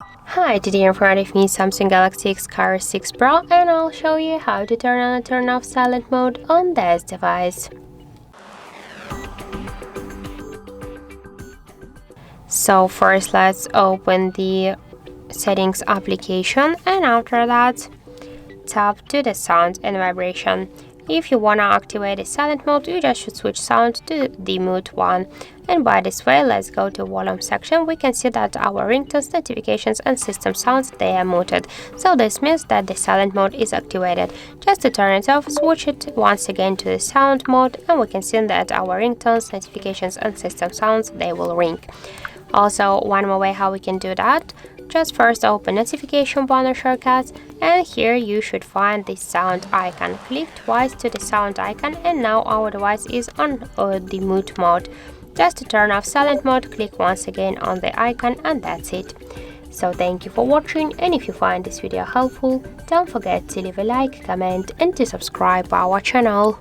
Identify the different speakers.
Speaker 1: Hi, today in front of me is Samsung Galaxy XCover 6 Pro, and I'll show you how to turn on and turn off silent mode on this device. So first let's open the settings application, and after that tap to the sound and vibration. If you wanna activate the silent mode, you just should switch sound to the mute one. And by this way, let's go to volume section. We can see that our ringtones, notifications and system sounds, they are muted. So this means that the silent mode is activated. Just to turn it off, switch it once again to the sound mode, and we can see that our ringtones, notifications and system sounds, they will ring. Also, one more way how we can do that, just first open notification banner shortcuts, and here you should find the sound icon. Click twice to the sound icon, and now our device is on the mute mode. Just to turn off silent mode, click once again on the icon, and that's it. So thank you for watching, and if you find this video helpful, don't forget to leave a like, comment and to subscribe our channel.